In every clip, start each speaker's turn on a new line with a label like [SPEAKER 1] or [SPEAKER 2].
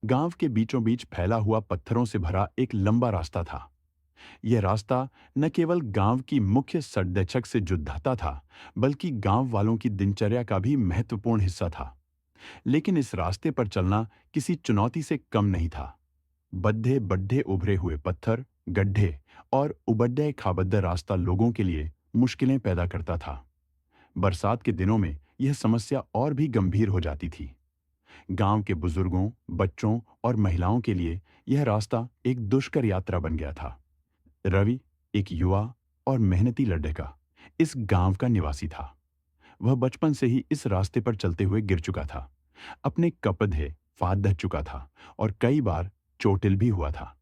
[SPEAKER 1] गांव के बीचों बीच फैला हुआ पत्थरों से भरा एक लंबा रास्ता था। यह रास्ता न केवल गांव की मुख्य सड़क से जुड़ता था, बल्कि गांव वालों की दिनचर्या का भी महत्वपूर्ण हिस्सा था। लेकिन इस रास्ते पर चलना किसी चुनौती से कम नहीं था। बड्ढे बड्ढे उभरे हुए पत्थर, गड्ढे और उबड्डे खाबद्दे रास्ता लोगों के लिए मुश्किलें पैदा करता था। बरसात के दिनों में यह समस्या और भी गंभीर हो जाती थी। गांव के बुजुर्गों, बच्चों और महिलाओं के लिए यह रास्ता एक दुष्कर यात्रा बन गया था। रवि, एक युवा और मेहनती लड़का, इस गांव का निवासी था। वह बचपन से ही इस रास्ते पर चलते हुए गिर चुका था, अपने कपधे फाड़ दह चुका था और कई बार चोटिल भी हुआ था।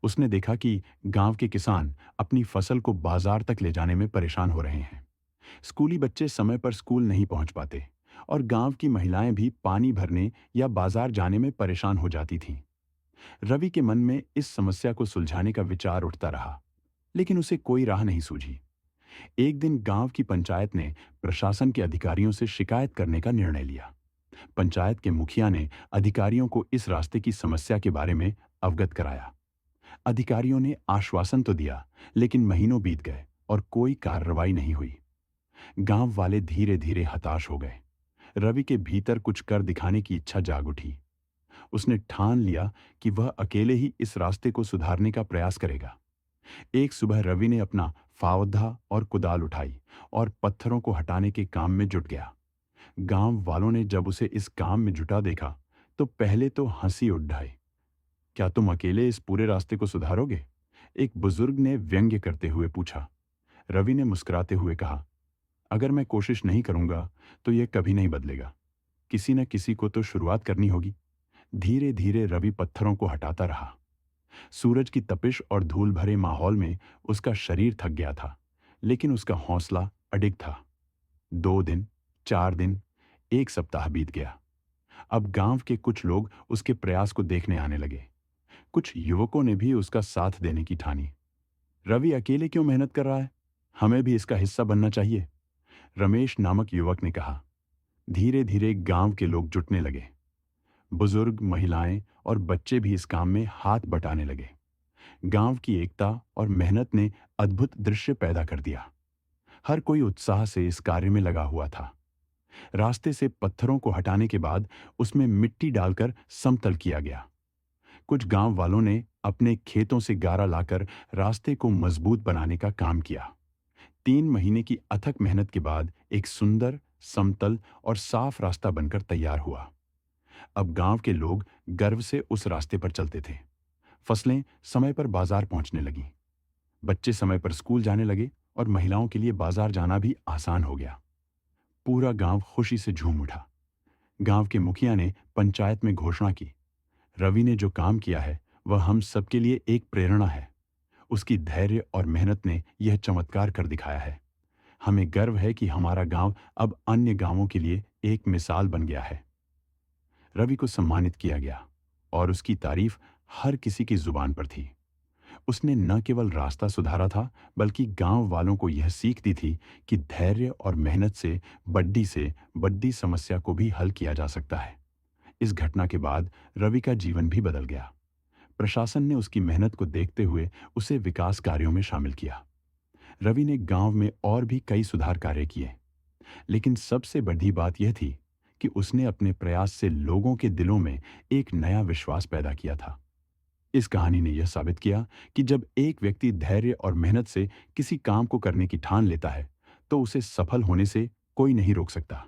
[SPEAKER 1] उसने देखा कि गांव के किसान अपनी फसल को बाजार तक ले जाने में परेशान हो रहे हैं। स्कूली बच्चे समय पर स्कूल नहीं पहुंच पाते और गांव की महिलाएं भी पानी भरने या बाजार जाने में परेशान हो जाती थीं। रवि के मन में इस समस्या को सुलझाने का विचार उठता रहा, लेकिन उसे कोई राह नहीं सूझी। एक दिन गांव की पंचायत ने प्रशासन के अधिकारियों से शिकायत करने का निर्णय लिया। पंचायत के मुखिया ने अधिकारियों को इस रास्ते की समस्या के बारे में अवगत कराया। अधिकारियों ने आश्वासन तो दिया, लेकिन महीनों बीत गए और कोई कार्रवाई नहीं हुई। गांव वाले धीरे धीरे हताश हो गए। रवि के भीतर कुछ कर दिखाने की इच्छा जाग उठी। उसने ठान लिया कि वह अकेले ही इस रास्ते को सुधारने का प्रयास करेगा। एक सुबह रवि ने अपना फावड़ा और कुदाल उठाई और पत्थरों को हटाने के काम में जुट गया। गांव वालों ने जब उसे इस काम में जुटा देखा, तो पहले तो हंसी उड़ाई। क्या तुम अकेले इस पूरे रास्ते को सुधारोगे? एक बुजुर्ग ने व्यंग्य करते हुए पूछा। रवि ने मुस्कुराते हुए कहा, अगर मैं कोशिश नहीं करूंगा तो यह कभी नहीं बदलेगा। किसी न किसी को तो शुरुआत करनी होगी। धीरे धीरे रवि पत्थरों को हटाता रहा। सूरज की तपिश और धूल भरे माहौल में उसका शरीर थक गया था, लेकिन उसका हौसला अडिग था। 2 दिन, 4 दिन, एक सप्ताह बीत गया। अब गांव के कुछ लोग उसके प्रयास को देखने आने लगे। कुछ युवकों ने भी उसका साथ देने की ठानी। रवि अकेले क्यों मेहनत कर रहा है? हमें भी इसका हिस्सा बनना चाहिए, रमेश नामक युवक ने कहा। धीरे धीरे गांव के लोग जुटने लगे। बुजुर्ग, महिलाएं और बच्चे भी इस काम में हाथ बटाने लगे। गांव की एकता और मेहनत ने अद्भुत दृश्य पैदा कर दिया। हर कोई उत्साह से इस कार्य में लगा हुआ था। रास्ते से पत्थरों को हटाने के बाद उसमें मिट्टी डालकर समतल किया गया। कुछ गांव वालों ने अपने खेतों से गारा लाकर रास्ते को मजबूत बनाने का काम किया। 3 महीने की अथक मेहनत के बाद एक सुंदर, समतल और साफ रास्ता बनकर तैयार हुआ। अब गांव के लोग गर्व से उस रास्ते पर चलते थे। फसलें समय पर बाजार पहुंचने लगीं। बच्चे समय पर स्कूल जाने लगे और महिलाओं के लिए बाजार जाना भी आसान हो गया। पूरा गांव खुशी से झूम उठा। गांव के मुखिया ने पंचायत में घोषणा की, रवि ने जो काम किया है वह हम सबके लिए एक प्रेरणा है। उसकी धैर्य और मेहनत ने यह चमत्कार कर दिखाया है। हमें गर्व है कि हमारा गांव अब अन्य गांवों के लिए एक मिसाल बन गया है। रवि को सम्मानित किया गया और उसकी तारीफ हर किसी की जुबान पर थी। उसने न केवल रास्ता सुधारा था, बल्कि गांव वालों को यह सीख दी थी कि धैर्य और मेहनत से बड्डी समस्या को भी हल किया जा सकता है। इस घटना के बाद रवि का जीवन भी बदल गया। प्रशासन ने उसकी मेहनत को देखते हुए उसे विकास कार्यों में शामिल किया। रवि ने गांव में और भी कई सुधार कार्य किए, लेकिन सबसे बड़ी बात यह थी कि उसने अपने प्रयास से लोगों के दिलों में एक नया विश्वास पैदा किया था। इस कहानी ने यह साबित किया कि जब एक व्यक्ति धैर्य और मेहनत से किसी काम को करने की ठान लेता है, तो उसे सफल होने से कोई नहीं रोक सकता।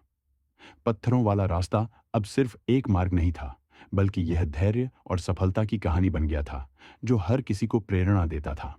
[SPEAKER 1] पत्थरों वाला रास्ता अब सिर्फ एक मार्ग नहीं था, बल्कि यह धैर्य और सफलता की कहानी बन गया था, जो हर किसी को प्रेरणा देता था।